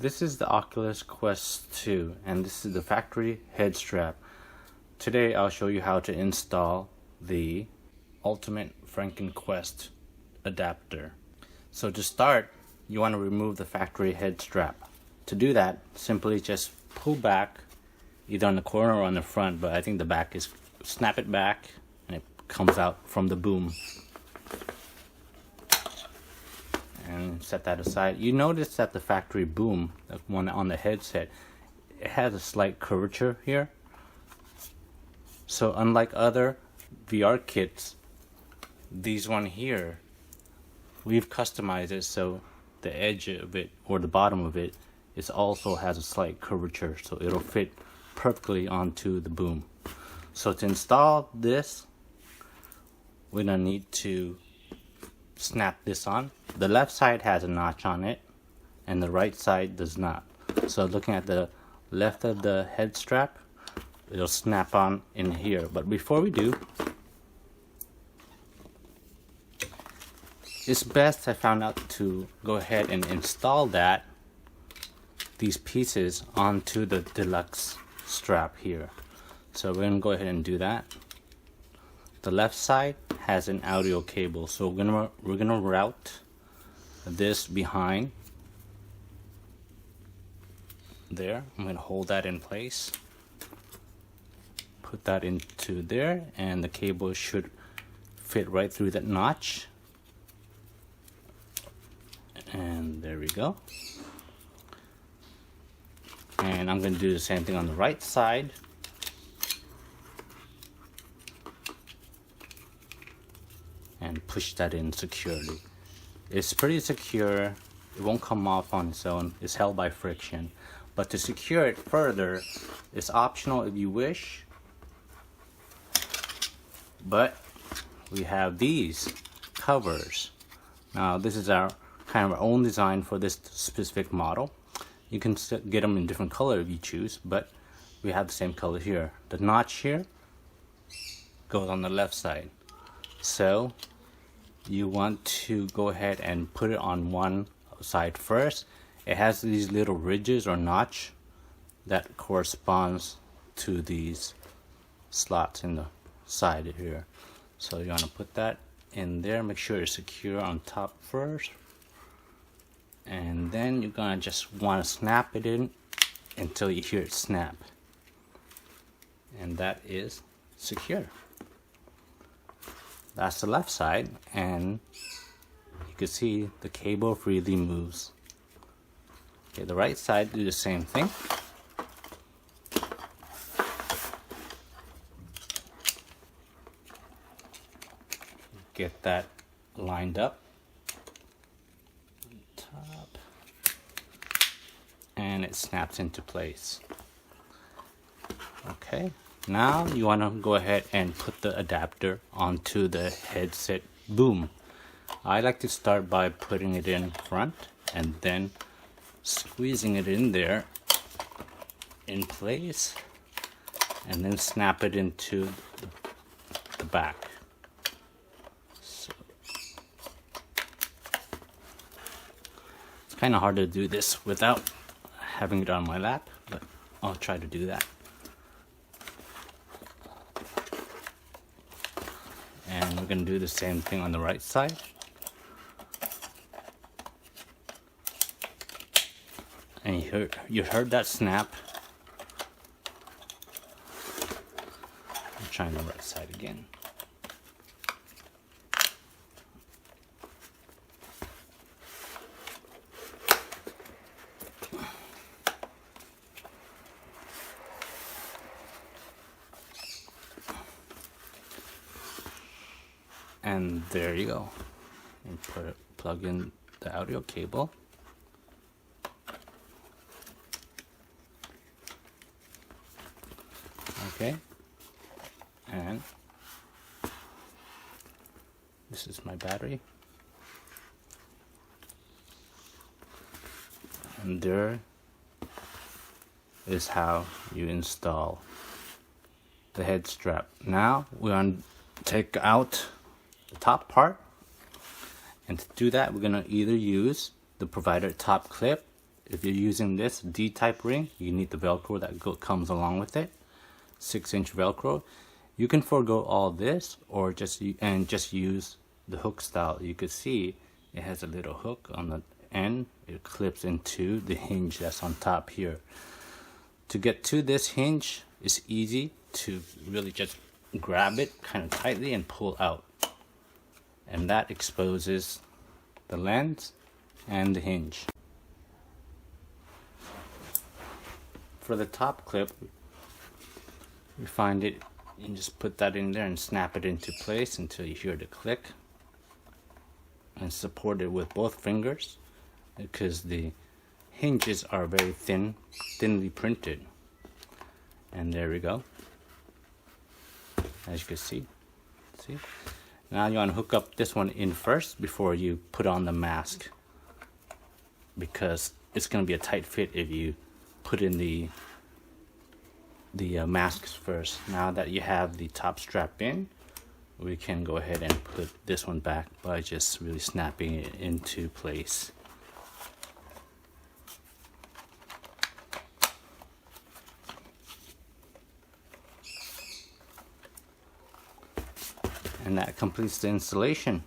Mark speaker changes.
Speaker 1: This is the Oculus Quest 2 and this is the factory head strap. Today I'll show you how to install the ultimate Franken Quest adapter. So to start, you want to remove the factory head strap. To do that, simply just pull back either on the corner or on the front, but I think the back is, snap it back and it comes out from the boom. And set that aside. You notice that the factory boom, the one on the headset, it has a slight curvature here. So unlike other VR kits, these one here, we've customized it so the edge of it or the bottom of it is also has a slight curvature, so it'll fit perfectly onto the boom. So to install this, we're gonna need to snap this on. The left side has a notch on it and the right side does not. So looking at the left of the head strap, it'll snap on in here. But before we do, it's best, I found out, to go ahead and install these pieces onto the deluxe strap here. So we're gonna go ahead and do that. The left side has an audio cable, so we're gonna route this behind there. I'm gonna hold that in place, put that into there, and the cable should fit right through that notch. And there we go. And I'm gonna do the same thing on the right side. And push that in securely. It's pretty secure. It won't come off on its own. It's held by friction. But to secure it further, it's optional if you wish. But we have these covers. Now this is our kind of our own design for this specific model. You can get them in different color if you choose, but we have the same color here. The notch here goes on the left side. So you want to go ahead and put it on one side first. It has these little ridges or notch that corresponds to these slots in the side here. So you want to put that in there. Make sure it's secure on top first. And then you're gonna just want to snap it in until you hear it snap. And that is secure. That's the left side, and you can see the cable freely moves. Okay, the right side, do the same thing. Get that lined up. Top. And it snaps into place. Okay. Now you want to go ahead and put the adapter onto the headset boom. I like to start by putting it in front and then squeezing it in there in place and then snap it into the back. So it's kind of hard to do this without having it on my lap, but I'll try to do that. And we're going to do the same thing on the right side. And you heard that snap. I'm trying the right side again. And there you go. And plug in the audio cable. Okay. And this is my battery. And there is how you install the head strap. Now we're going to take out the top part, and to do that we're going to either use the provided top clip If you're using this D-type ring, you need the Velcro that comes along with it, 6-inch Velcro. You can forego all this or just use the hook style. You could see it has a little hook on the end. It clips into the hinge that's on top here. To get to this hinge, it's easy to really just grab it kind of tightly and pull out. And that exposes the lens and the hinge. For the top clip, you find it, you just put that in there and snap it into place until you hear the click. And support it with both fingers because the hinges are very thinly printed. And there we go. As you can see. Now you want to hook up this one in first before you put on the mask, because it's going to be a tight fit if you put in the masks first. Now that you have the top strap in, we can go ahead and put this one back by just really snapping it into place. And that completes the installation.